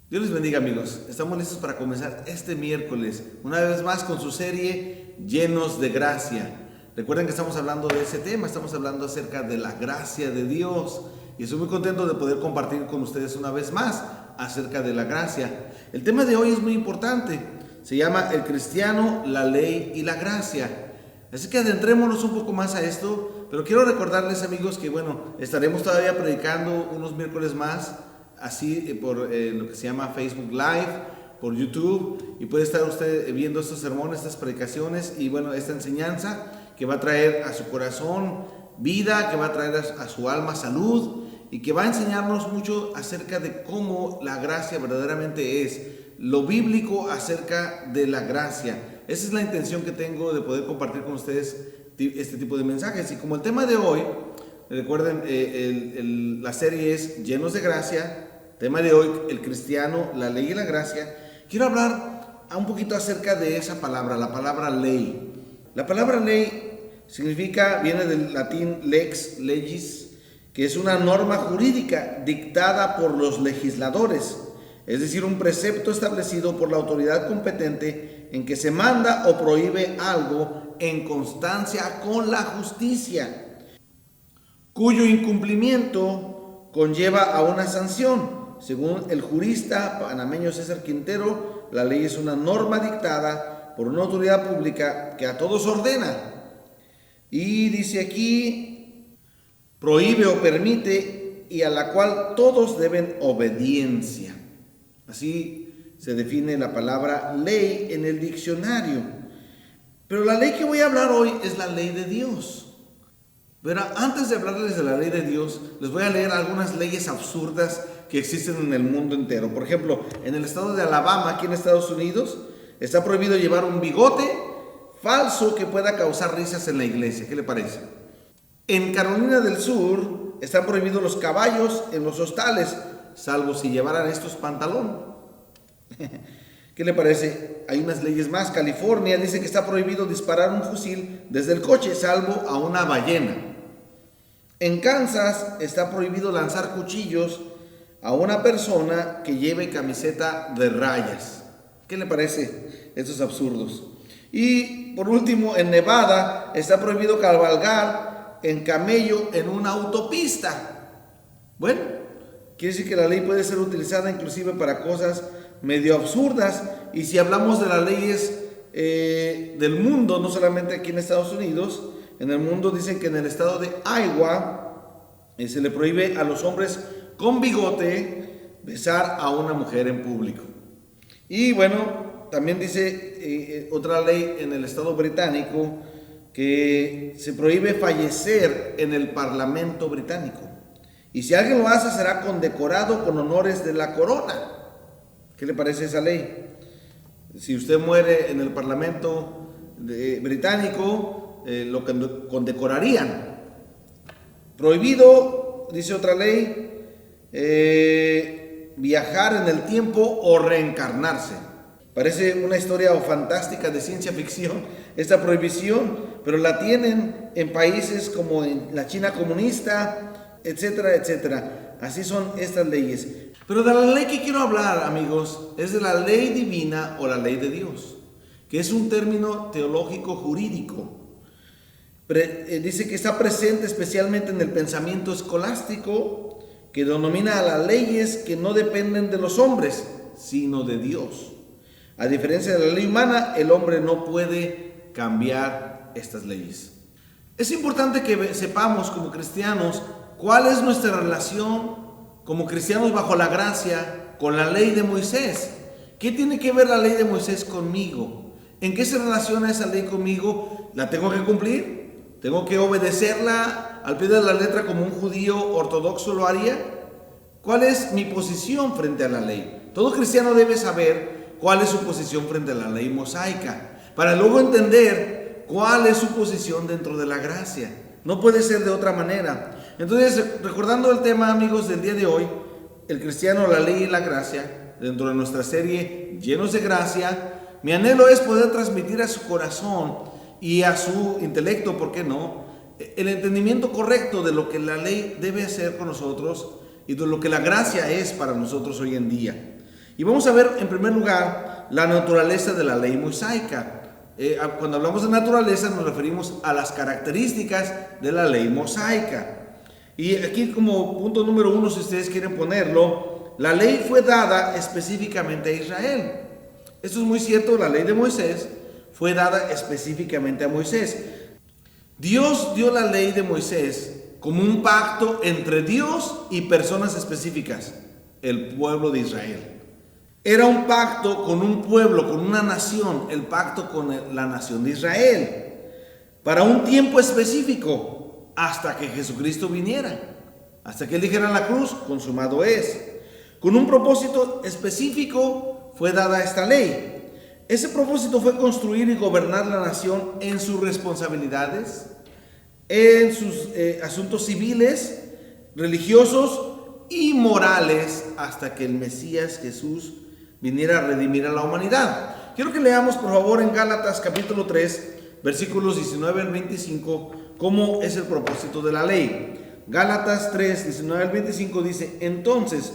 Dios les bendiga, amigos. Estamos listos para comenzar este miércoles, una vez más con su serie Llenos de Gracia. Recuerden que estamos hablando de ese tema, estamos hablando acerca de la gracia de Dios. Y estoy muy contento de poder compartir con ustedes una vez más acerca de la gracia. El tema de hoy es muy importante. Se llama El cristiano, la ley y la gracia. Así que adentrémonos un poco más a esto. Pero quiero recordarles, amigos, que estaremos todavía predicando unos miércoles más, así por lo que se llama Facebook Live, por YouTube, y puede estar usted viendo estos sermones, estas predicaciones y esta enseñanza que va a traer a su corazón vida, que va a traer a su alma salud y que va a enseñarnos mucho acerca de cómo la gracia verdaderamente es, lo bíblico acerca de la gracia. Esa es la intención que tengo de poder compartir con ustedes este tipo de mensajes. Y como el tema de hoy, recuerden, la serie es Llenos de Gracia. Tema de hoy, el cristiano, la ley y la gracia. Quiero hablar un poquito acerca de esa palabra, la palabra ley. La palabra ley viene del latín lex, legis, que es una norma jurídica dictada por los legisladores, es decir, un precepto establecido por la autoridad competente en que se manda o prohíbe algo en constancia con la justicia, cuyo incumplimiento conlleva a una sanción. Según el jurista panameño César Quintero, la ley es una norma dictada por una autoridad pública que a todos ordena. Y dice aquí, prohíbe o permite y a la cual todos deben obediencia. Así se define la palabra ley en el diccionario. Pero la ley que voy a hablar hoy es la ley de Dios. Pero antes de hablarles de la ley de Dios, les voy a leer algunas leyes absurdas que existen en el mundo entero. Por ejemplo, en el estado de Alabama, aquí en Estados Unidos, está prohibido llevar un bigote falso que pueda causar risas en la iglesia. ¿Qué le parece? En Carolina del Sur están prohibidos los caballos en los hostales, salvo si llevaran estos pantalón. ¿Qué le parece? Hay unas leyes más. California dice que está prohibido disparar un fusil desde el coche, salvo a una ballena. En Kansas está prohibido lanzar cuchillos a una persona que lleve camiseta de rayas. ¿Qué le parece estos absurdos? Y por último, en Nevada está prohibido cabalgar en camello en una autopista. Bueno, quiere decir que la ley puede ser utilizada inclusive para cosas medio absurdas. Y si hablamos de las leyes del mundo, no solamente aquí en Estados Unidos, en el mundo dicen que en el estado de Iowa se le prohíbe a los hombres con bigote besar a una mujer en público. Y también dice otra ley en el estado británico que se prohíbe fallecer en el parlamento británico. Y si alguien lo hace, será condecorado con honores de la corona. ¿Qué le parece esa ley? Si usted muere en el parlamento británico, lo condecorarían. Prohibido, dice otra ley, viajar en el tiempo o reencarnarse. Parece una historia fantástica de ciencia ficción esta prohibición, pero la tienen en países como en la China comunista, etcétera, etcétera. Así son estas leyes. Pero de la ley que quiero hablar, amigos, es de la ley divina o la ley de Dios, que es un término teológico jurídico. Dice que está presente especialmente en el pensamiento escolástico, que denomina a las leyes que no dependen de los hombres, sino de Dios. A diferencia de la ley humana, el hombre no puede cambiar estas leyes. Es importante que sepamos como cristianos cuál es nuestra relación como cristianos bajo la gracia con la ley de Moisés. ¿Qué tiene que ver la ley de Moisés conmigo? ¿En qué se relaciona esa ley conmigo? ¿La tengo que cumplir? ¿Tengo que obedecerla al pie de la letra como un judío ortodoxo lo haría? ¿Cuál es mi posición frente a la ley? Todo cristiano debe saber cuál es su posición frente a la ley mosaica, para luego entender cuál es su posición dentro de la gracia. No puede ser de otra manera. Entonces, recordando el tema, amigos, del día de hoy, el cristiano, la ley y la gracia, dentro de nuestra serie Llenos de Gracia, mi anhelo es poder transmitir a su corazón y a su intelecto, ¿por qué no?, el entendimiento correcto de lo que la ley debe hacer con nosotros y de lo que la gracia es para nosotros hoy en día. Y vamos a ver en primer lugar la naturaleza de la ley mosaica. Cuando hablamos de naturaleza nos referimos a las características de la ley mosaica. Y aquí como punto número 1, si ustedes quieren ponerlo, la ley fue dada específicamente a Israel. Esto es muy cierto, la ley de Moisés fue dada específicamente a Moisés. Dios dio la ley de Moisés como un pacto entre Dios y personas específicas, el pueblo de Israel. Era un pacto con un pueblo, con una nación, el pacto con la nación de Israel, para un tiempo específico, hasta que Jesucristo viniera, hasta que Él dijera en la cruz, consumado es. Con un propósito específico fue dada esta ley. Ese propósito fue construir y gobernar la nación en sus responsabilidades, en sus asuntos civiles, religiosos y morales, hasta que el Mesías Jesús viniera a redimir a la humanidad. Quiero que leamos por favor en Gálatas capítulo 3, versículos 19 al 25, cómo es el propósito de la ley. Gálatas 3, 19 al 25 dice: entonces,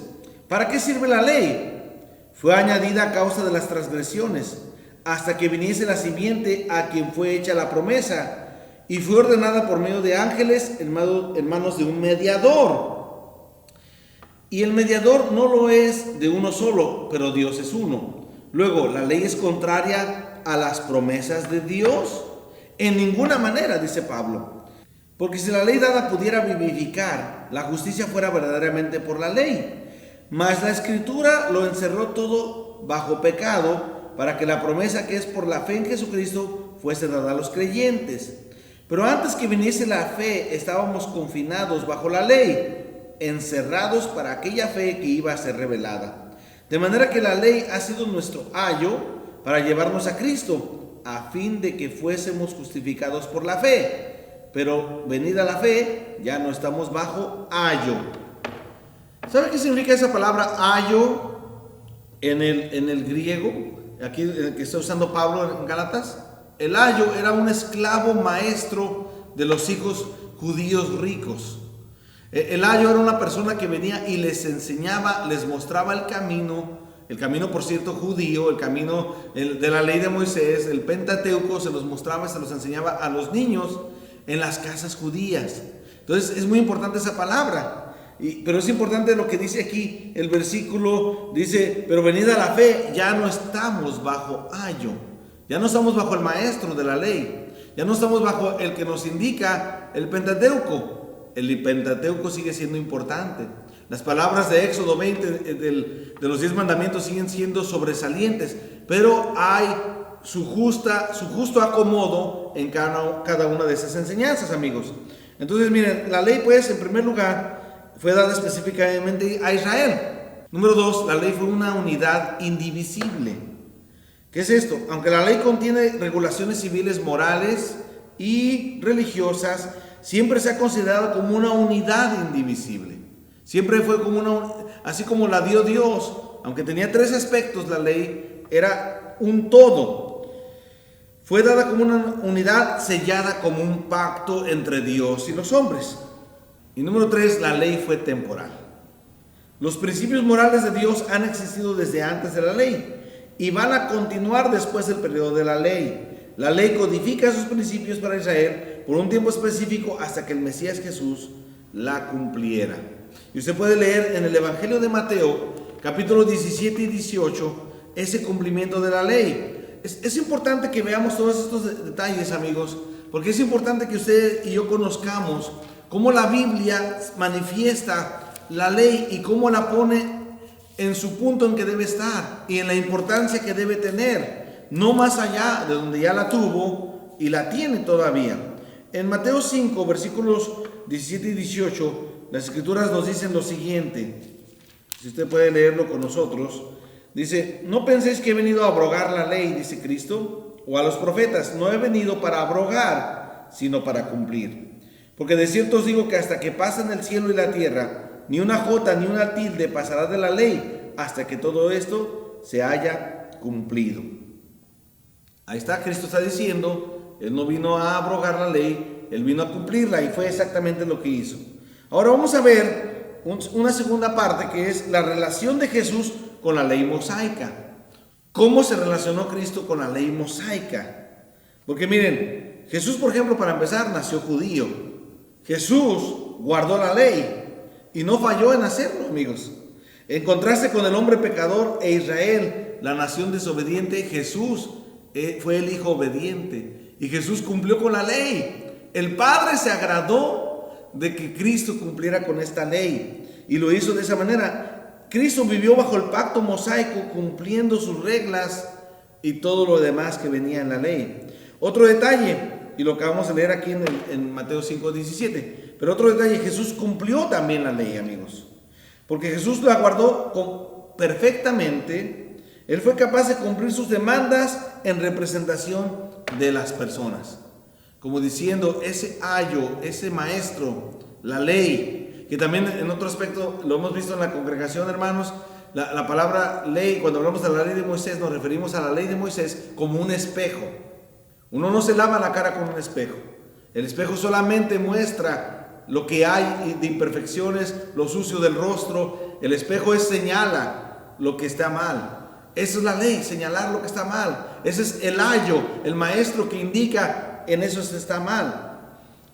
¿para qué sirve la ley? Fue añadida a causa de las transgresiones, hasta que viniese la simiente a quien fue hecha la promesa, y fue ordenada por medio de ángeles en manos de un mediador. Y el mediador no lo es de uno solo, pero Dios es uno. Luego, ¿la ley es contraria a las promesas de Dios? En ninguna manera, dice Pablo. Porque si la ley dada pudiera vivificar, la justicia fuera verdaderamente por la ley. Mas la Escritura lo encerró todo bajo pecado, para que la promesa que es por la fe en Jesucristo fuese dada a los creyentes. Pero antes que viniese la fe, estábamos confinados bajo la ley, encerrados para aquella fe que iba a ser revelada. De manera que la ley ha sido nuestro ayo para llevarnos a Cristo, a fin de que fuésemos justificados por la fe. Pero venida la fe, ya no estamos bajo ayo. ¿Sabe qué significa esa palabra ayo en el griego? Aquí que está usando Pablo en Gálatas. El ayo era un esclavo maestro de los hijos judíos ricos. El ayo era una persona que venía y les enseñaba, les mostraba el camino por cierto judío, el camino de la ley de Moisés, el Pentateuco, se los mostraba, se los enseñaba a los niños en las casas judías. Entonces es muy importante esa palabra, pero es importante lo que dice aquí, el versículo dice: pero venida la fe, ya no estamos bajo ayo, ya no estamos bajo el maestro de la ley, ya no estamos bajo el que nos indica el Pentateuco. El Pentateuco sigue siendo importante. Las palabras de Éxodo 20 de los 10 mandamientos siguen siendo sobresalientes, pero hay su justo acomodo en cada una de esas enseñanzas, amigos. Entonces, miren, la ley, pues, en primer lugar, fue dada específicamente a Israel. Número 2, la ley fue una unidad indivisible. ¿Qué es esto? Aunque la ley contiene regulaciones civiles, morales y religiosas, siempre se ha considerado como una unidad indivisible. Siempre fue como así como la dio Dios, aunque tenía 3 aspectos, la ley era un todo. Fue dada como una unidad sellada como un pacto entre Dios y los hombres. Y número 3, la ley fue temporal. Los principios morales de Dios han existido desde antes de la ley y van a continuar después del periodo de la ley. La ley codifica esos principios para Israel por un tiempo específico hasta que el Mesías Jesús la cumpliera. Y usted puede leer en el Evangelio de Mateo, capítulos 17 y 18, ese cumplimiento de la ley. Es importante que veamos todos estos detalles, amigos, porque es importante que usted y yo conozcamos cómo la Biblia manifiesta la ley y cómo la pone en su punto en que debe estar y en la importancia que debe tener, no más allá de donde ya la tuvo y la tiene todavía. En Mateo 5, versículos 17 y 18, las Escrituras nos dicen lo siguiente, si usted puede leerlo con nosotros. Dice: no penséis que he venido a abrogar la ley, dice Cristo, o a los profetas. No he venido para abrogar, sino para cumplir. Porque de cierto os digo que hasta que pasen el cielo y la tierra, ni una jota ni una tilde pasará de la ley, hasta que todo esto se haya cumplido. Ahí está, Cristo está diciendo, Él no vino a abrogar la ley, Él vino a cumplirla, y fue exactamente lo que hizo. Ahora vamos a ver una segunda parte que es la relación de Jesús con la ley mosaica. ¿Cómo se relacionó Cristo con la ley mosaica? Porque miren, Jesús, por ejemplo, para empezar, nació judío. Jesús guardó la ley y no falló en hacerlo, amigos. En contraste con el hombre pecador e Israel, la nación desobediente, Jesús fue el hijo obediente y Jesús cumplió con la ley. El Padre se agradó de que Cristo cumpliera con esta ley y lo hizo de esa manera. Cristo vivió bajo el pacto mosaico, cumpliendo sus reglas y todo lo demás que venía en la ley. Otro detalle, y lo acabamos de leer aquí en Mateo 5:17, pero otro detalle, Jesús cumplió también la ley, amigos, porque Jesús la guardó perfectamente. Él fue capaz de cumplir sus demandas en representación de las personas, como diciendo, ese ayo, ese maestro, la ley, que también en otro aspecto lo hemos visto en la congregación, hermanos. La palabra ley, cuando hablamos de la ley de Moisés, nos referimos a la ley de Moisés como un espejo. Uno no se lava la cara con un espejo. El espejo solamente muestra lo que hay de imperfecciones, lo sucio del rostro. El espejo señala lo que está mal. Esa es la ley, señalar lo que está mal. Ese es el ayo, el maestro que indica en eso se está mal.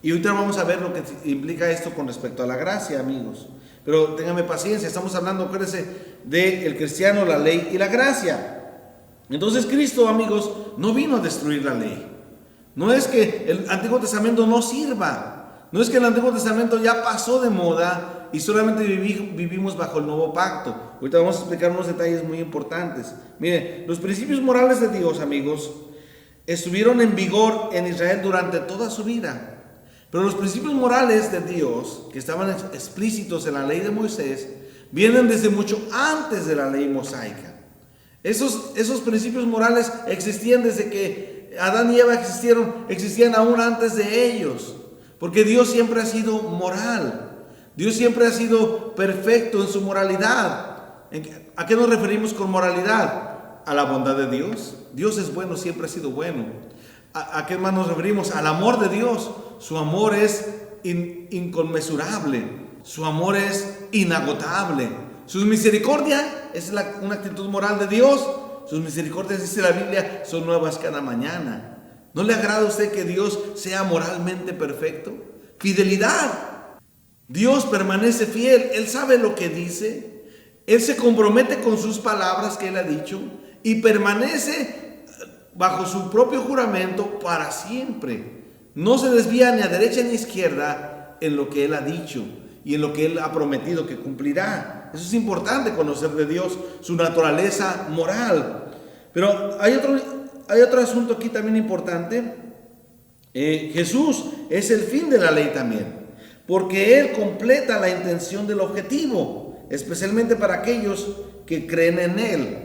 Y ahorita vamos a ver lo que implica esto con respecto a la gracia, amigos. Pero ténganme paciencia, estamos hablando, acuérdense, del cristiano, la ley y la gracia. Entonces Cristo, amigos, no vino a destruir la ley. No es que el Antiguo Testamento no sirva. No es que el Antiguo Testamento ya pasó de moda y solamente vivimos bajo el nuevo pacto. Ahorita vamos a explicar unos detalles muy importantes. Miren, los principios morales de Dios, amigos, estuvieron en vigor en Israel durante toda su vida. Pero los principios morales de Dios, que estaban explícitos en la ley de Moisés, vienen desde mucho antes de la ley mosaica. Esos principios morales existían desde que Adán y Eva existían aún antes de ellos. Porque Dios siempre ha sido moral. Dios siempre ha sido perfecto en su moralidad. ¿A qué nos referimos con moralidad? A la bondad de Dios. Dios es bueno, siempre ha sido bueno. ¿A qué más nos referimos? Al amor de Dios. Su amor es inconmensurable. Su amor es inagotable. Su misericordia es una actitud moral de Dios. Sus misericordias, dice la Biblia, son nuevas cada mañana. ¿No le agrada a usted que Dios sea moralmente perfecto? Fidelidad. Dios permanece fiel. Él sabe lo que dice. Él se compromete con sus palabras que Él ha dicho y permanece bajo su propio juramento para siempre. No se desvía ni a derecha ni a izquierda en lo que Él ha dicho y en lo que Él ha prometido que cumplirá. Eso es importante, conocer de Dios, su naturaleza moral. Pero hay otro asunto aquí también importante. Jesús es el fin de la ley también, porque Él completa la intención del objetivo, especialmente para aquellos que creen en Él.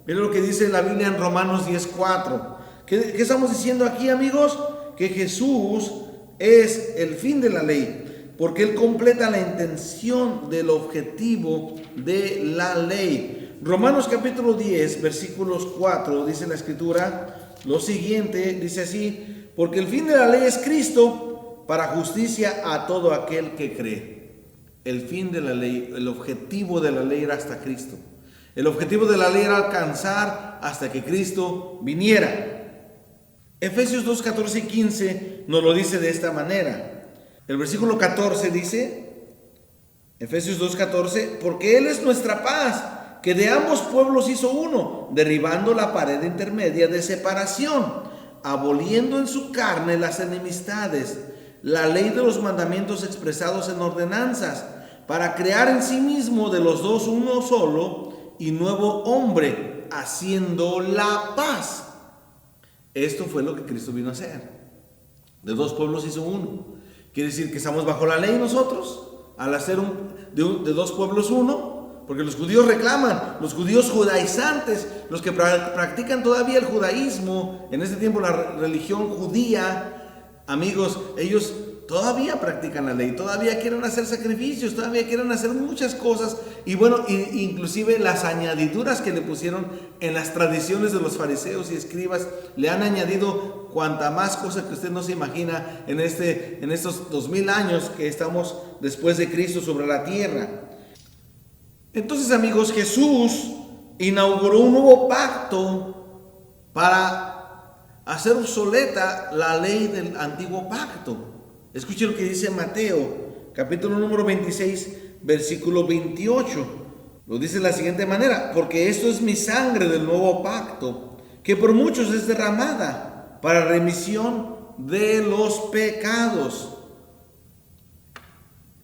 Miren lo que dice la Biblia en Romanos 10:4. ¿Qué estamos diciendo aquí, amigos? Que Jesús es el fin de la ley, porque Él completa la intención del objetivo de la ley. Romanos capítulo 10, versículos 4, dice la Escritura lo siguiente, dice así: porque el fin de la ley es Cristo para justicia a todo aquel que cree. El fin de la ley, el objetivo de la ley era hasta Cristo. El objetivo de la ley era alcanzar hasta que Cristo viniera. Efesios 2, 14 y 15 nos lo dice de esta manera. El versículo 14 dice, Efesios 2, 14, porque Él es nuestra paz, que de ambos pueblos hizo uno, derribando la pared intermedia de separación, aboliendo en su carne las enemistades, la ley de los mandamientos expresados en ordenanzas, para crear en sí mismo de los dos uno solo y nuevo hombre, haciendo la paz. Esto fue lo que Cristo vino a hacer. De dos pueblos hizo uno. Quiere decir que estamos bajo la ley nosotros, al hacer de dos pueblos uno, porque los judíos reclaman, los judíos judaizantes, los que practican todavía el judaísmo, en este tiempo la religión judía, amigos, ellos todavía practican la ley, todavía quieren hacer sacrificios, todavía quieren hacer muchas cosas. Y bueno, inclusive las añadiduras que le pusieron en las tradiciones de los fariseos y escribas, le han añadido cuanta más cosa que usted no se imagina en estos 2000 años que estamos después de Cristo sobre la tierra. Entonces, amigos, Jesús inauguró un nuevo pacto para hacer obsoleta la ley del antiguo pacto. Escuchen lo que dice Mateo, capítulo número 26, versículo 28. Lo dice de la siguiente manera: porque esto es mi sangre del nuevo pacto, que por muchos es derramada para remisión de los pecados.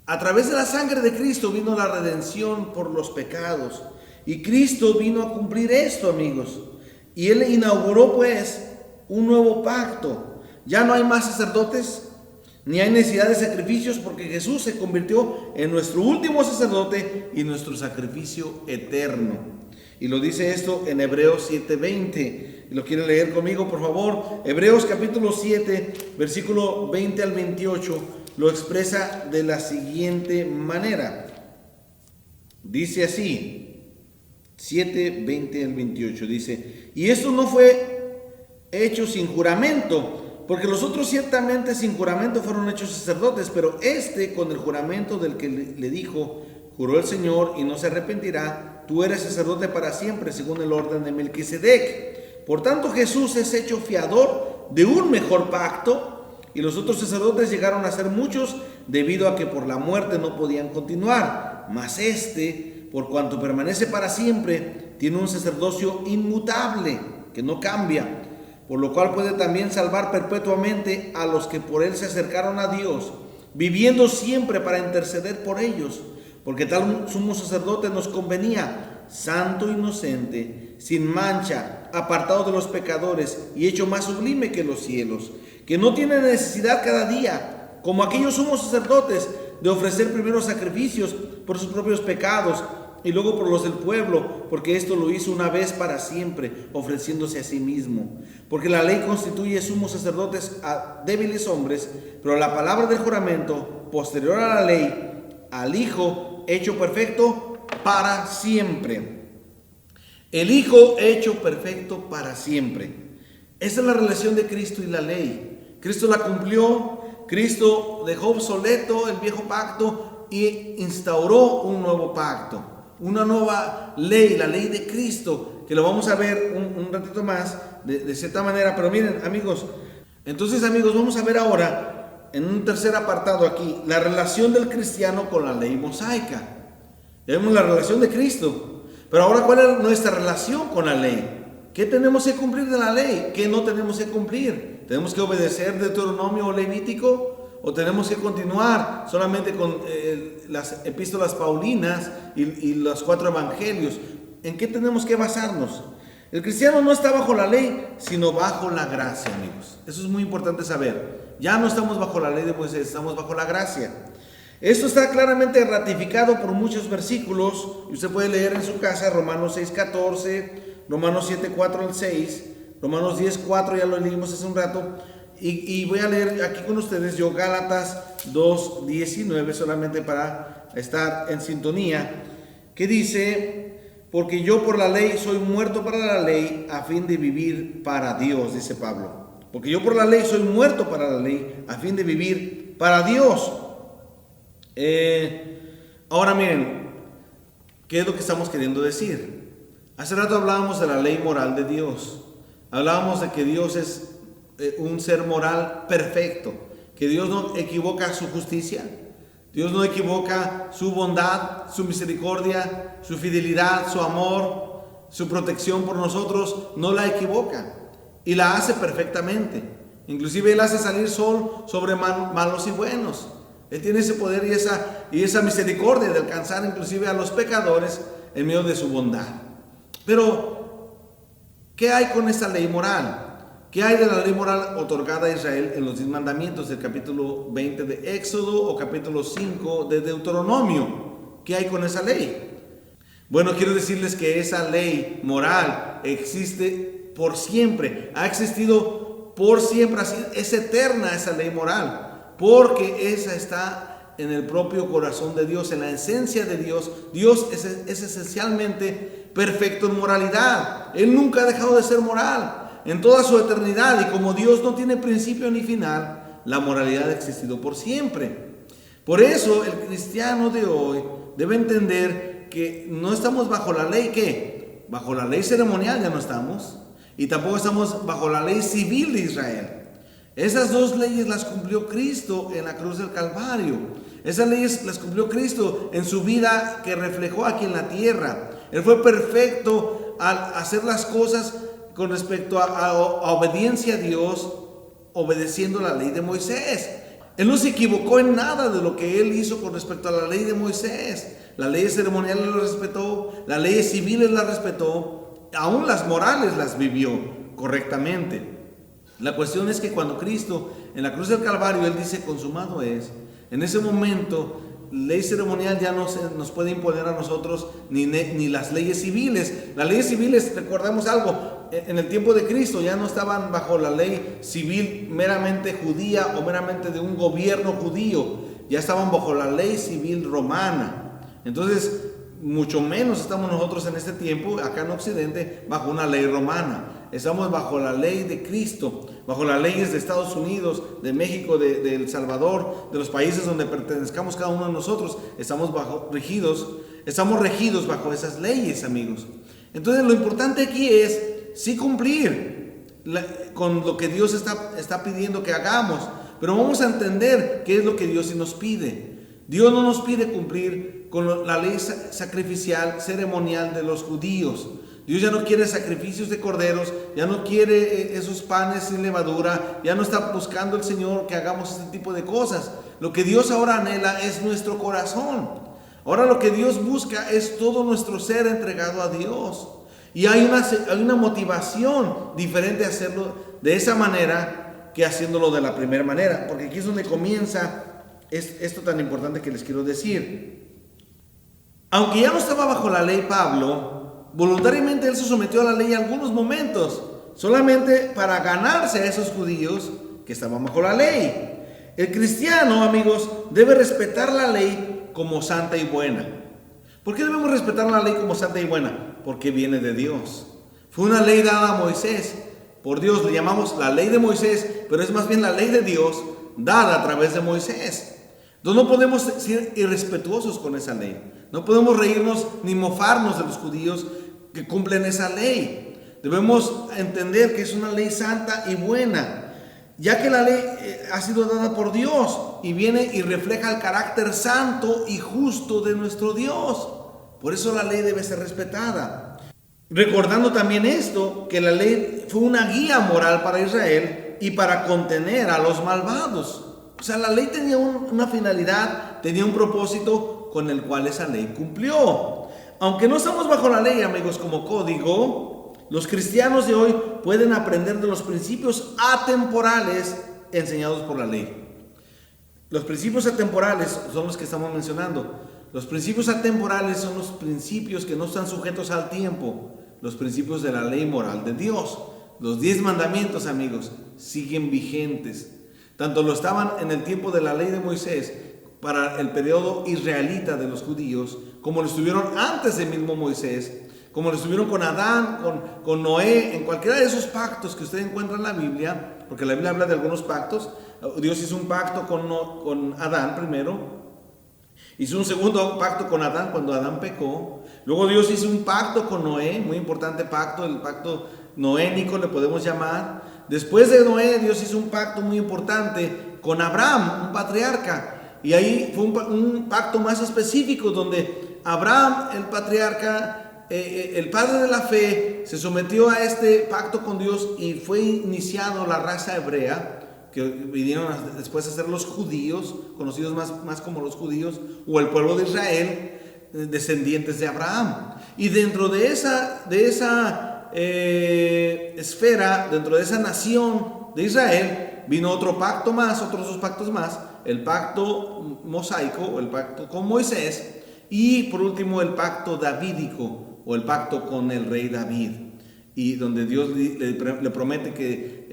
A través de la sangre de Cristo vino la redención por los pecados. Y Cristo vino a cumplir esto, amigos. Y Él inauguró pues un nuevo pacto. Ya no hay más sacerdotes, ni hay necesidad de sacrificios, porque Jesús se convirtió en nuestro último sacerdote y nuestro sacrificio eterno. Y lo dice esto en Hebreos 7:20. ¿Lo quieren leer conmigo, por favor? Hebreos capítulo 7, versículo 20 al 28, lo expresa de la siguiente manera. Dice así, 7, 20 al 28, dice: y esto no fue hecho sin juramento, porque los otros ciertamente sin juramento fueron hechos sacerdotes, pero este con el juramento del que le dijo: juró el Señor y no se arrepentirá, tú eres sacerdote para siempre, según el orden de Melquisedec. Por tanto, Jesús es hecho fiador de un mejor pacto, y los otros sacerdotes llegaron a ser muchos, debido a que por la muerte no podían continuar. Mas este, por cuanto permanece para siempre, tiene un sacerdocio inmutable, que no cambia, por lo cual puede también salvar perpetuamente a los que por él se acercaron a Dios, viviendo siempre para interceder por ellos. Porque tal sumo sacerdote nos convenía, santo, inocente, sin mancha, apartado de los pecadores y hecho más sublime que los cielos, que no tiene necesidad cada día, como aquellos sumos sacerdotes, de ofrecer primero sacrificios por sus propios pecados y luego por los del pueblo, porque esto lo hizo una vez para siempre, ofreciéndose a sí mismo. Porque la ley constituye sumos sacerdotes a débiles hombres, pero la palabra del juramento, posterior a la ley, al Hijo hecho perfecto para siempre. El Hijo hecho perfecto para siempre. Esa es la relación de Cristo y la ley. Cristo la cumplió, Cristo dejó obsoleto el viejo pacto y instauró un nuevo pacto, una nueva ley, la ley de Cristo, que lo vamos a ver un ratito más de cierta manera. Pero miren, amigos, entonces, amigos, vamos a ver ahora en un tercer apartado aquí la relación del cristiano con la ley mosaica. Ya vemos la relación de Cristo, pero ahora, ¿cuál es nuestra relación con la ley? ¿Qué tenemos que cumplir de la ley? ¿Qué no tenemos que cumplir? ¿Tenemos que obedecer Deuteronomio o Levítico? ¿O tenemos que continuar solamente con las epístolas paulinas y los 4 evangelios? ¿En qué tenemos que basarnos? El cristiano no está bajo la ley, sino bajo la gracia, amigos. Eso es muy importante saber. Ya no estamos bajo la ley de Moisés, estamos bajo la gracia. Esto está claramente ratificado por muchos versículos. Y usted puede leer en su casa Romanos 6:14, Romanos 7:4 al 6, Romanos 10:4, ya lo leímos hace un rato. Y voy a leer aquí con ustedes yo Gálatas 2:19, solamente para estar en sintonía, que dice: porque yo por la ley soy muerto para la ley, a fin de vivir para Dios, dice Pablo. Porque yo por la ley soy muerto para la ley, a fin de vivir para Dios. Ahora miren, ¿qué es lo que estamos queriendo decir? Hace rato hablábamos de la ley moral de Dios. Hablábamos de que Dios es un ser moral perfecto, que Dios no equivoca su justicia, Dios no equivoca su bondad, su misericordia, su fidelidad, su amor, su protección por nosotros, no la equivoca y la hace perfectamente. Inclusive Él hace salir sol sobre malos y buenos. Él tiene ese poder y esa misericordia de alcanzar inclusive a los pecadores en medio de su bondad. Pero, ¿qué hay con esa ley moral? ¿Qué hay de la ley moral otorgada a Israel en los 10 mandamientos del capítulo 20 de Éxodo o capítulo 5 de Deuteronomio? ¿Qué hay con esa ley? Bueno, quiero decirles que esa ley moral existe por siempre, ha existido por siempre, así es eterna esa ley moral, porque esa está en el propio corazón de Dios, en la esencia de Dios. Dios es esencialmente perfecto en moralidad. Él nunca ha dejado de ser moral en toda su eternidad, y como Dios no tiene principio ni final, la moralidad ha existido por siempre. Por eso el cristiano de hoy debe entender que no estamos bajo la ley, ¿qué? Bajo la ley ceremonial ya no estamos. Y tampoco estamos bajo la ley civil de Israel. Esas dos leyes las cumplió Cristo en la cruz del Calvario. Esas leyes las cumplió Cristo en su vida que reflejó aquí en la tierra. Él fue perfecto al hacer las cosas con respecto a obediencia a Dios, obedeciendo la ley de Moisés. Él no se equivocó en nada de lo que él hizo con respecto a la ley de Moisés. Las leyes ceremoniales las respetó, las leyes civiles las respetó, aún las morales las vivió correctamente. La cuestión es que cuando Cristo en la cruz del Calvario, Él dice consumado es, en ese momento ley ceremonial ya no se nos puede imponer a nosotros ni las leyes civiles. Las leyes civiles, recordamos algo, en el tiempo de Cristo ya no estaban bajo la ley civil meramente judía o meramente de un gobierno judío, ya estaban bajo la ley civil romana. Entonces, mucho menos estamos nosotros en este tiempo, acá en Occidente, bajo una ley romana. Estamos bajo la ley de Cristo, bajo las leyes de Estados Unidos, de México, de El Salvador, de los países donde pertenezcamos cada uno de nosotros. Estamos regidos bajo esas leyes, amigos. Entonces, lo importante aquí es sí cumplir con lo que Dios está pidiendo que hagamos, pero vamos a entender qué es lo que Dios sí nos pide. Dios no nos pide cumplir con la ley sacrificial, ceremonial de los judíos. Dios ya no quiere sacrificios de corderos, ya no quiere esos panes sin levadura, ya no está buscando el Señor que hagamos este tipo de cosas. Lo que Dios ahora anhela es nuestro corazón. Ahora lo que Dios busca es todo nuestro ser entregado a Dios. Y hay una motivación diferente a hacerlo de esa manera que haciéndolo de la primera manera, porque aquí es donde comienza esto tan importante que les quiero decir. Aunque ya no estaba bajo la ley Pablo, voluntariamente él se sometió a la ley en algunos momentos, solamente para ganarse a esos judíos que estaban bajo la ley. El cristiano, amigos, debe respetar la ley como santa y buena. ¿Por qué debemos respetar la ley como santa y buena? Porque viene de Dios. Fue una ley dada a Moisés. Por Dios le llamamos la ley de Moisés, pero es más bien la ley de Dios dada a través de Moisés. Entonces no podemos ser irrespetuosos con esa ley. No podemos reírnos ni mofarnos de los judíos que cumplen esa ley. Debemos entender que es una ley santa y buena, ya que la ley ha sido dada por Dios y viene y refleja el carácter santo y justo de nuestro Dios. Por eso la ley debe ser respetada. Recordando también esto, que la ley fue una guía moral para Israel y para contener a los malvados. O sea, la ley tenía una finalidad, tenía un propósito con el cual esa ley cumplió. Aunque no estamos bajo la ley, amigos, como código, los cristianos de hoy pueden aprender de los principios atemporales enseñados por la ley. Los principios atemporales son los que estamos mencionando. Los principios atemporales son los principios que no están sujetos al tiempo, los principios de la ley moral de Dios. Los 10 mandamientos, amigos, siguen vigentes. Tanto lo estaban en el tiempo de la ley de Moisés para el periodo israelita de los judíos, como lo estuvieron antes del mismo Moisés, como lo estuvieron con Adán, con Noé, en cualquiera de esos pactos que usted encuentra en la Biblia, porque la Biblia habla de algunos pactos. Dios hizo un pacto con Adán primero, hizo un segundo pacto con Adán cuando Adán pecó, luego Dios hizo un pacto con Noé, muy importante pacto, el pacto noénico le podemos llamar. Después de Noé, Dios hizo un pacto muy importante con Abraham, un patriarca. Y ahí fue un pacto más específico donde Abraham, el patriarca, el padre de la fe, se sometió a este pacto con Dios y fue iniciado la raza hebrea, que vinieron después a ser los judíos, conocidos más como los judíos, o el pueblo de Israel, descendientes de Abraham. Y dentro de esa esfera, dentro de esa nación de Israel, vino otro pacto más, otros 2 pactos más, el pacto mosaico, el pacto con Moisés, y por último el pacto davídico, o el pacto con el rey David, y donde Dios le promete que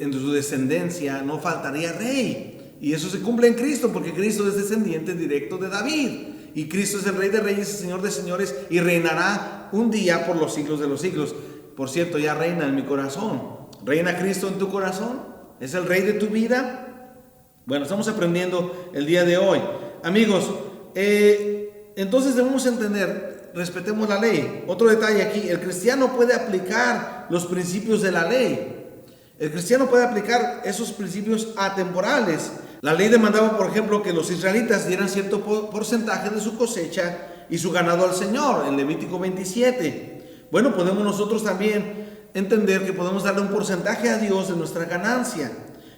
en su descendencia no faltaría rey, y eso se cumple en Cristo, porque Cristo es descendiente directo de David, y Cristo es el Rey de Reyes y Señor de Señores, y reinará un día por los siglos de los siglos. Por cierto, ya reina en mi corazón. ¿Reina Cristo en tu corazón? ¿Es el Rey de tu vida? Bueno, estamos aprendiendo el día de hoy. Amigos, entonces debemos entender, respetemos la ley. Otro detalle aquí, el cristiano puede aplicar los principios de la ley. El cristiano puede aplicar esos principios atemporales. La ley demandaba, por ejemplo, que los israelitas dieran cierto porcentaje de su cosecha y su ganado al Señor, en Levítico 27. Bueno, podemos nosotros también entender que podemos darle un porcentaje a Dios de nuestra ganancia,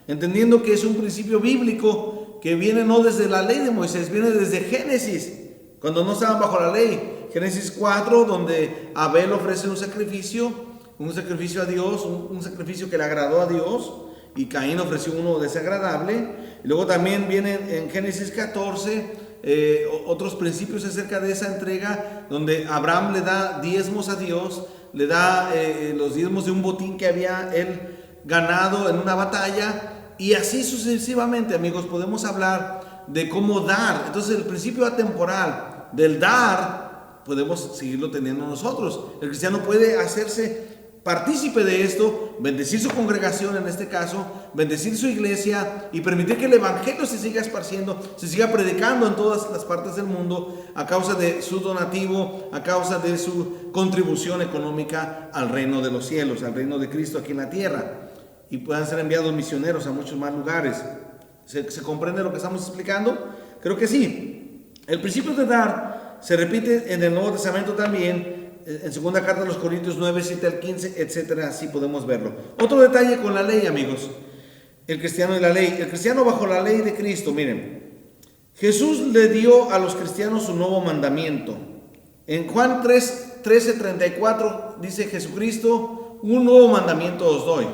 entendiendo que es un principio bíblico que viene no desde la ley de Moisés, viene desde Génesis, cuando no estaban bajo la ley. Génesis 4, donde Abel ofrece un sacrificio a Dios, un sacrificio que le agradó a Dios, y Caín ofreció uno desagradable. Y luego también vienen en Génesis 14 otros principios acerca de esa entrega, donde Abraham le da diezmos a Dios, le da los diezmos de un botín que había él ganado en una batalla, y así sucesivamente, amigos, podemos hablar de cómo dar. Entonces el principio atemporal del dar podemos seguirlo teniendo nosotros. El cristiano puede hacerse partícipe de esto, bendecir su congregación en este caso, bendecir su iglesia y permitir que el evangelio se siga esparciendo, se siga predicando en todas las partes del mundo a causa de su donativo, a causa de su contribución económica al reino de los cielos, al reino de Cristo aquí en la tierra, y puedan ser enviados misioneros a muchos más lugares. ¿Se comprende lo que estamos explicando? Creo que sí. El principio de dar se repite en el Nuevo Testamento también, en segunda carta de los Corintios 9, 7 al 15, etcétera. Así podemos verlo. Otro detalle con la ley, amigos. El cristiano y la ley. El cristiano bajo la ley de Cristo. Miren, Jesús le dio a los cristianos un nuevo mandamiento. En Juan 13, 34 dice Jesucristo: un nuevo mandamiento os doy,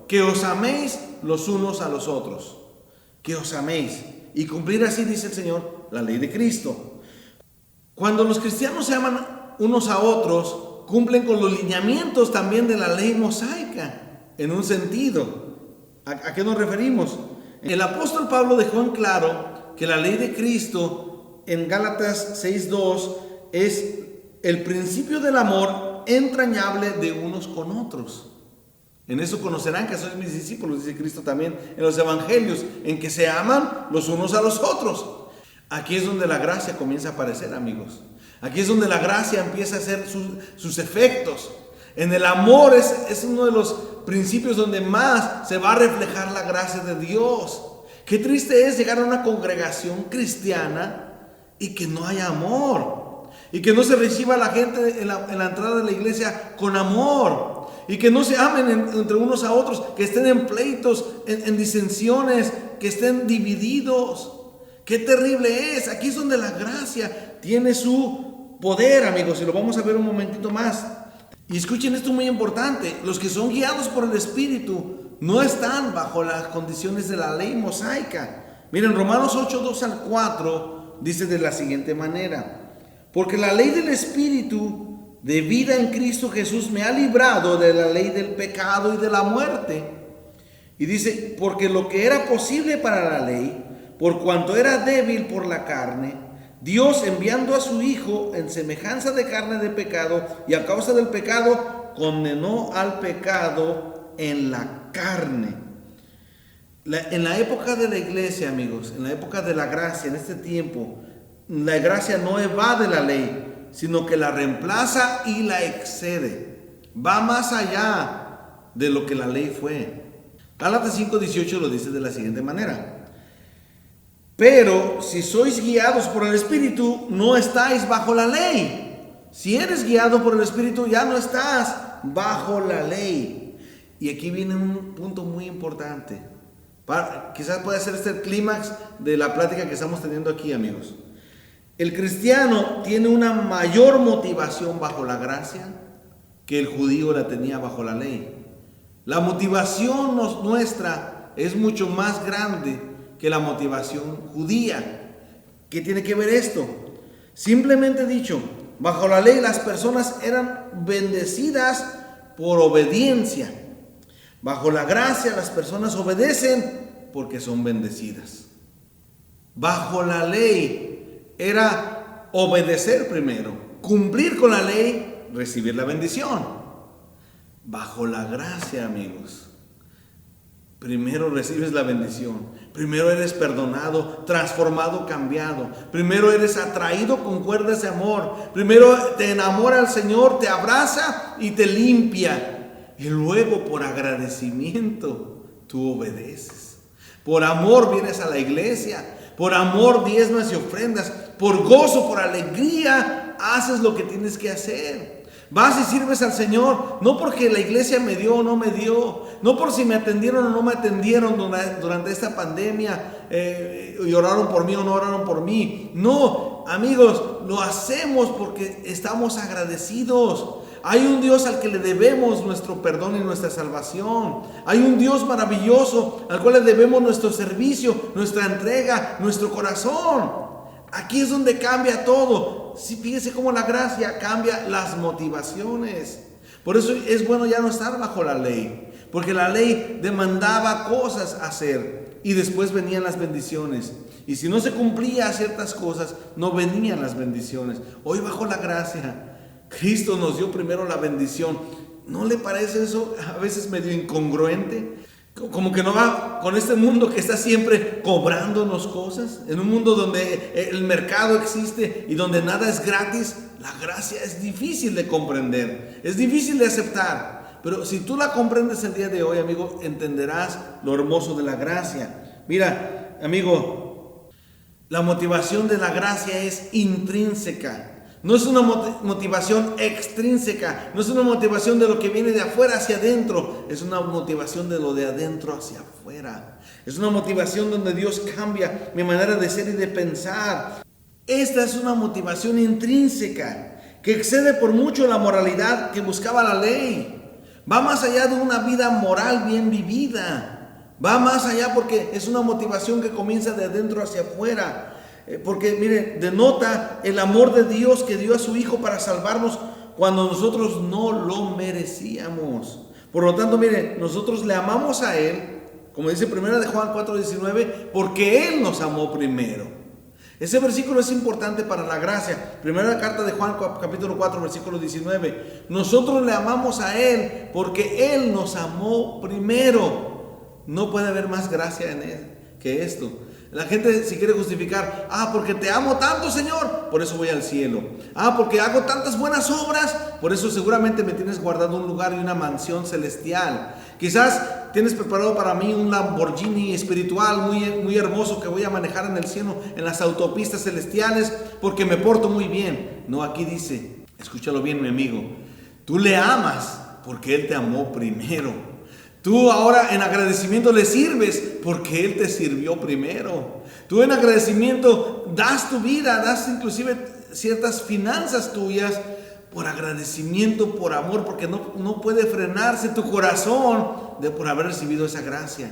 que os améis los unos a los otros. Que os améis. Y cumplir así, dice el Señor, la ley de Cristo. Cuando los cristianos se aman unos a otros, cumplen con los lineamientos también de la ley mosaica, en un sentido. ¿A qué nos referimos? El apóstol Pablo dejó en claro que la ley de Cristo en Gálatas 6:2 es el principio del amor entrañable de unos con otros. En eso conocerán que sois mis discípulos, dice Cristo también en los evangelios, en que se aman los unos a los otros. Aquí es donde la gracia comienza a aparecer, amigos. Aquí es donde la gracia empieza a hacer sus efectos. En el amor es uno de los principios donde más se va a reflejar la gracia de Dios. Qué triste es llegar a una congregación cristiana y que no haya amor. Y que no se reciba a la gente en la entrada de la iglesia con amor. Y que no se amen entre unos a otros, que estén en pleitos, en disensiones, que estén divididos. Qué terrible es. Aquí es donde la gracia tiene su poder, amigos, y lo vamos a ver un momentito más. Y escuchen esto muy importante: los que son guiados por el Espíritu no están bajo las condiciones de la ley mosaica. Miren, Romanos 8, 2 al 4 dice de la siguiente manera: porque la ley del Espíritu de vida en Cristo Jesús me ha librado de la ley del pecado y de la muerte. Y dice: porque lo que era posible para la ley, por cuanto era débil por la carne, Dios, enviando a su Hijo en semejanza de carne de pecado, y a causa del pecado, condenó al pecado en la carne. En la época de la iglesia, amigos, en la época de la gracia, en este tiempo, la gracia no evade la ley, sino que la reemplaza y la excede. Va más allá de lo que la ley fue. Gálatas 5:18 lo dice de la siguiente manera: pero si sois guiados por el Espíritu, no estáis bajo la ley. Si eres guiado por el Espíritu, ya no estás bajo la ley. Y aquí viene un punto muy importante. Quizás pueda ser este el clímax de la plática que estamos teniendo aquí, amigos. El cristiano tiene una mayor motivación bajo la gracia que el judío la tenía bajo la ley. La motivación nuestra es mucho más grande que la motivación judía. ¿Qué tiene que ver esto? Simplemente dicho, bajo la ley las personas eran bendecidas por obediencia. Bajo la gracia las personas obedecen porque son bendecidas. Bajo la ley era obedecer primero, cumplir con la ley, recibir la bendición. Bajo la gracia, amigos, primero recibes la bendición. Primero eres perdonado, transformado, cambiado. Primero eres atraído con cuerdas de amor. Primero te enamora el Señor, te abraza y te limpia. Y luego por agradecimiento tú obedeces. Por amor vienes a la iglesia. Por amor diezmas y ofrendas. Por gozo, por alegría haces lo que tienes que hacer. Vas y sirves al Señor, no porque la iglesia me dio o no me dio, no por si me atendieron o no me atendieron durante esta pandemia, y oraron por mí o no oraron por mí. No, amigos, lo hacemos porque estamos agradecidos. Hay un Dios al que le debemos nuestro perdón y nuestra salvación. Hay un Dios maravilloso al cual le debemos nuestro servicio, nuestra entrega, nuestro corazón. Aquí es donde cambia todo. Sí, fíjese cómo la gracia cambia las motivaciones. Por eso es bueno ya no estar bajo la ley, porque la ley demandaba cosas a hacer y después venían las bendiciones. Y si no se cumplía ciertas cosas, no venían las bendiciones. Hoy bajo la gracia, Cristo nos dio primero la bendición. ¿No le parece eso a veces medio incongruente? Como que no va con este mundo que está siempre cobrándonos cosas. En un mundo donde el mercado existe y donde nada es gratis, la gracia es difícil de comprender, es difícil de aceptar. Pero si tú la comprendes el día de hoy, amigo, entenderás lo hermoso de la gracia. Mira, amigo, la motivación de la gracia es intrínseca. No es una motivación extrínseca, no es una motivación de lo que viene de afuera hacia adentro, es una motivación de lo de adentro hacia afuera. Es una motivación donde Dios cambia mi manera de ser y de pensar. Esta es una motivación intrínseca que excede por mucho la moralidad que buscaba la ley. Va más allá de una vida moral bien vivida. Va más allá porque es una motivación que comienza de adentro hacia afuera. Porque, mire, denota el amor de Dios que dio a su Hijo para salvarnos cuando nosotros no lo merecíamos. Por lo tanto, mire, nosotros le amamos a Él, como dice 1 de Juan 4:19, porque Él nos amó primero. Ese versículo es importante para la gracia. Primera carta de Juan, capítulo 4, versículo 19. Nosotros le amamos a Él porque Él nos amó primero. No puede haber más gracia en Él que esto. La gente si quiere justificar, porque te amo tanto, Señor, por eso voy al cielo. Porque hago tantas buenas obras, por eso seguramente me tienes guardado un lugar y una mansión celestial. Quizás tienes preparado para mí un Lamborghini espiritual muy hermoso que voy a manejar en el cielo, en las autopistas celestiales, porque me porto muy bien. No, aquí dice, escúchalo bien, mi amigo, tú le amas porque Él te amó primero. Tú ahora en agradecimiento le sirves porque Él te sirvió primero. Tú en agradecimiento das tu vida, das inclusive ciertas finanzas tuyas por agradecimiento, por amor, porque no puede frenarse tu corazón por haber recibido esa gracia.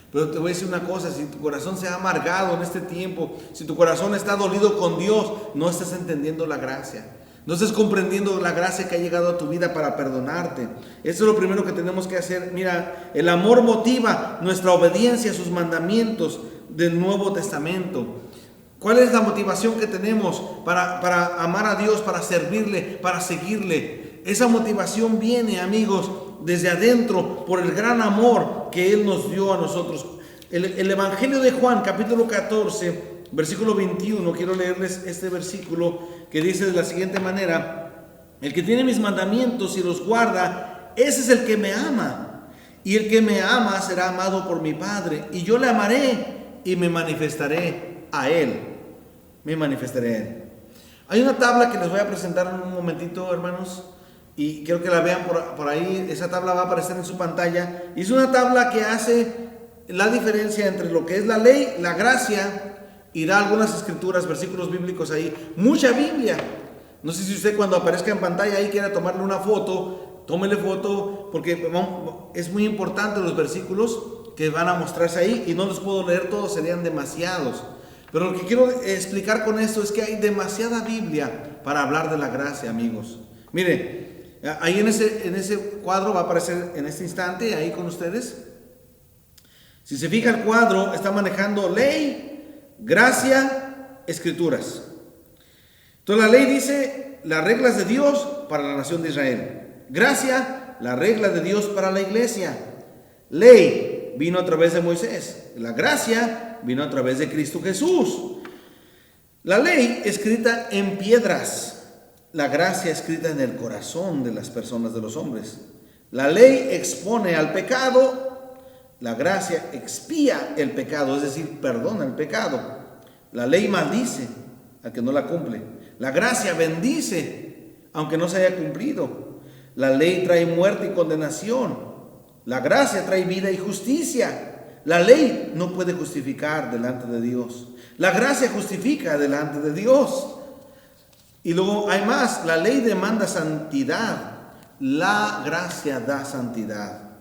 Pero te voy a decir una cosa, si tu corazón se ha amargado en este tiempo, si tu corazón está dolido con Dios, no estás entendiendo la gracia. No estás comprendiendo la gracia que ha llegado a tu vida para perdonarte. Eso es lo primero que tenemos que hacer. Mira, el amor motiva nuestra obediencia a sus mandamientos del Nuevo Testamento. ¿Cuál es la motivación que tenemos para amar a Dios, para servirle, para seguirle? Esa motivación viene, amigos, desde adentro por el gran amor que Él nos dio a nosotros. El Evangelio de Juan, capítulo 14, versículo 21, quiero leerles este versículo que dice de la siguiente manera: el que tiene mis mandamientos y los guarda, ese es el que me ama. Y el que me ama será amado por mi Padre, y yo le amaré y me manifestaré a Él. Me manifestaré a Él. Hay una tabla que les voy a presentar en un momentito, hermanos, y quiero que la vean por ahí. Esa tabla va a aparecer en su pantalla. Y es una tabla que hace la diferencia entre lo que es la ley, la gracia, y da algunas escrituras, versículos bíblicos ahí. Mucha Biblia. No sé si usted cuando aparezca en pantalla ahí quiera tomarle una foto, tómele foto, porque es muy importante los versículos que van a mostrarse ahí, y no los puedo leer todos, serían demasiados. Pero lo que quiero explicar con esto es que hay demasiada Biblia para hablar de la gracia, amigos. Mire, ahí en ese cuadro va a aparecer en este instante, ahí con ustedes. Si se fija, el cuadro está manejando ley, gracia, escrituras. Entonces la ley dice las reglas de Dios para la nación de Israel. Gracia, la regla de Dios para la iglesia. Ley, vino a través de Moisés. La gracia vino a través de Cristo Jesús. La ley escrita en piedras. La gracia escrita en el corazón de las personas, de los hombres. La ley expone al pecado. La gracia expía el pecado, es decir, perdona el pecado. La ley maldice al que no la cumple. La gracia bendice aunque no se haya cumplido. La ley trae muerte y condenación. La gracia trae vida y justicia. La ley no puede justificar delante de Dios. La gracia justifica delante de Dios. Y luego hay más. La ley demanda santidad. La gracia da santidad.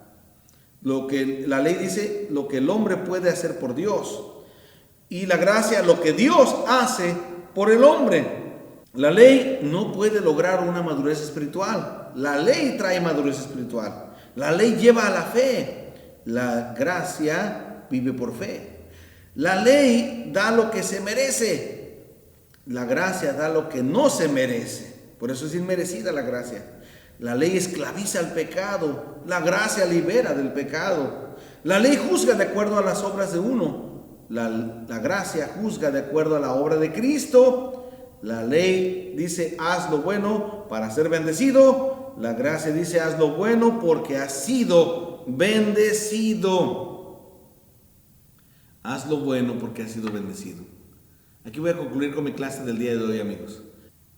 Lo que la ley dice, lo que el hombre puede hacer por Dios. Y la gracia, lo que Dios hace por el hombre. La ley no puede lograr una madurez espiritual. La ley trae madurez espiritual. La ley lleva a la fe. La gracia vive por fe. La ley da lo que se merece. La gracia da lo que no se merece. Por eso es inmerecida la gracia. La ley esclaviza al pecado. La gracia libera del pecado. La ley juzga de acuerdo a las obras de uno. La gracia juzga de acuerdo a la obra de Cristo. La ley dice haz lo bueno para ser bendecido. La gracia dice haz lo bueno porque has sido bendecido. Haz lo bueno porque has sido bendecido. Aquí voy a concluir con mi clase del día de hoy, amigos.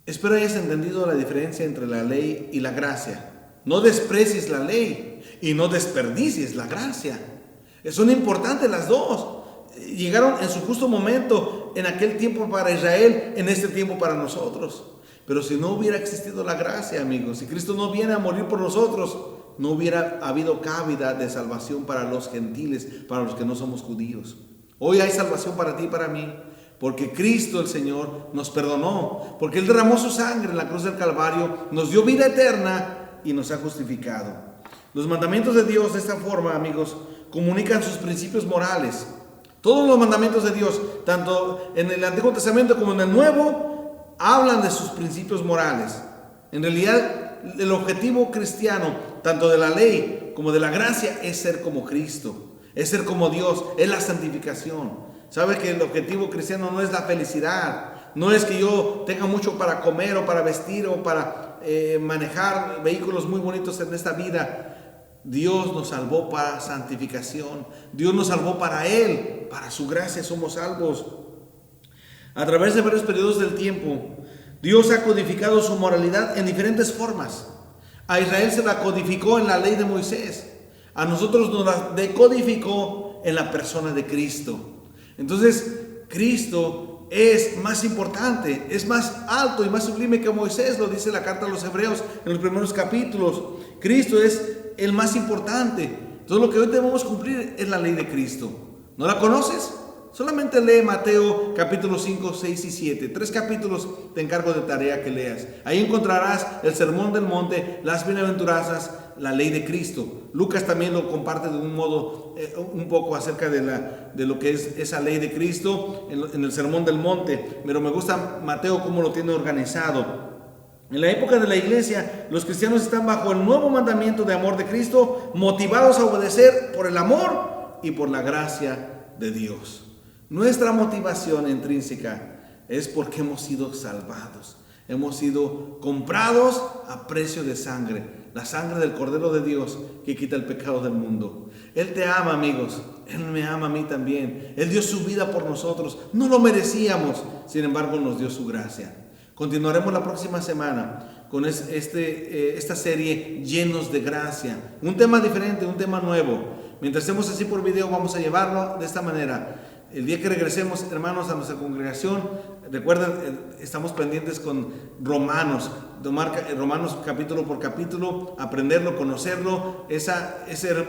Espero hayas entendido la diferencia entre la ley y la gracia. No desprecies la ley y no desperdicies la gracia. Son importantes las dos. Llegaron en su justo momento, en aquel tiempo para Israel, en este tiempo para nosotros. Pero si no hubiera existido la gracia, amigos, si Cristo no viene a morir por nosotros, no hubiera habido cabida de salvación para los gentiles, para los que no somos judíos. Hoy hay salvación para ti y para mí, porque Cristo el Señor nos perdonó, porque Él derramó su sangre en la cruz del Calvario, nos dio vida eterna y nos ha justificado. Los mandamientos de Dios de esta forma, amigos, comunican sus principios morales. Todos los mandamientos de Dios, tanto en el Antiguo Testamento como en el Nuevo, hablan de sus principios morales. En realidad, el objetivo cristiano, tanto de la ley como de la gracia, es ser como Cristo, es ser como Dios, es la santificación. Sabe que el objetivo cristiano no es la felicidad, no es que yo tenga mucho para comer o para vestir o para manejar vehículos muy bonitos en esta vida. Dios nos salvó para santificación. Dios nos salvó para Él. Para su gracia somos salvos. A través de varios periodos del tiempo, Dios ha codificado su moralidad en diferentes formas. A Israel se la codificó en la ley de Moisés. A nosotros nos la decodificó en la persona de Cristo. Entonces, Cristo es más importante, es más alto y más sublime que Moisés, lo dice la carta a los Hebreos en los primeros capítulos. Cristo es el más importante. Todo lo que hoy debemos cumplir es la ley de Cristo. ¿No la conoces? Solamente lee Mateo capítulos 5, 6 y 7. 3 capítulos te encargo de tarea que leas. Ahí encontrarás el sermón del monte, las bienaventuranzas, la ley de Cristo. Lucas también lo comparte de un modo, un poco acerca de lo que es esa ley de Cristo en el sermón del monte. Pero me gusta Mateo cómo lo tiene organizado. En la época de la iglesia, los cristianos están bajo el nuevo mandamiento de amor de Cristo, motivados a obedecer por el amor y por la gracia de Dios. Nuestra motivación intrínseca es porque hemos sido salvados, hemos sido comprados a precio de sangre, la sangre del Cordero de Dios que quita el pecado del mundo. Él te ama, amigos, Él me ama a mí también. Él dio su vida por nosotros, no lo merecíamos, sin embargo nos dio su gracia. Continuaremos la próxima semana con esta serie Llenos de Gracia. Un tema diferente, un tema nuevo. Mientras estemos así por video, vamos a llevarlo de esta manera. El día que regresemos, hermanos, a nuestra congregación, recuerden, estamos pendientes con Romanos, tomar Romanos capítulo por capítulo, aprenderlo, conocerlo.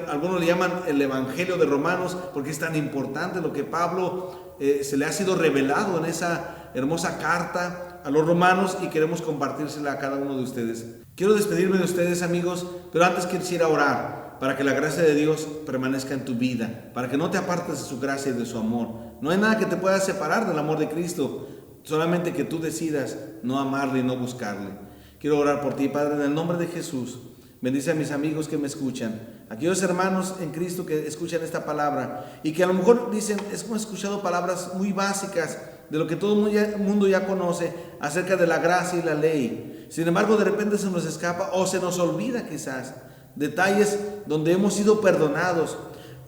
Algunos le llaman el Evangelio de Romanos, porque es tan importante lo que Pablo se le ha sido revelado en esa hermosa carta a los romanos y queremos compartírsela a cada uno de ustedes. Quiero despedirme de ustedes, amigos, pero antes quisiera orar para que la gracia de Dios permanezca en tu vida, para que no te apartes de su gracia y de su amor. No hay nada que te pueda separar del amor de Cristo, solamente que tú decidas no amarle y no buscarle. Quiero orar por ti, Padre, en el nombre de Jesús. Bendice a mis amigos que me escuchan, aquellos hermanos en Cristo que escuchan esta palabra y que a lo mejor dicen, hemos escuchado palabras muy básicas de lo que todo el mundo ya conoce acerca de la gracia y la ley. Sin embargo, de repente se nos escapa o se nos olvida quizás detalles donde hemos sido perdonados.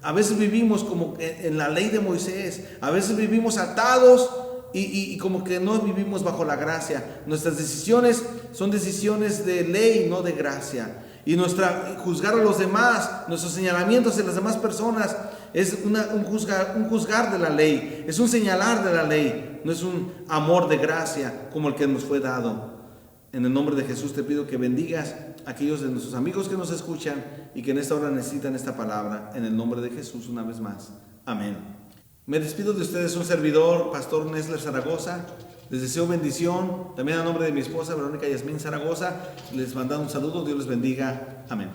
A veces vivimos como en la ley de Moisés, a veces vivimos atados y como que no vivimos bajo la gracia. Nuestras decisiones son decisiones de ley, no de gracia. Y juzgar a los demás, nuestros señalamientos de las demás personas es un juzgar de la ley, es un señalar de la ley, no es un amor de gracia como el que nos fue dado. En el nombre de Jesús te pido que bendigas a aquellos de nuestros amigos que nos escuchan y que en esta hora necesitan esta palabra. En el nombre de Jesús una vez más. Amén. Me despido de ustedes, un servidor, Pastor Nesler Zaragoza. Les deseo bendición, también a nombre de mi esposa Verónica Yasmín Zaragoza, les mando un saludo, Dios les bendiga, amén.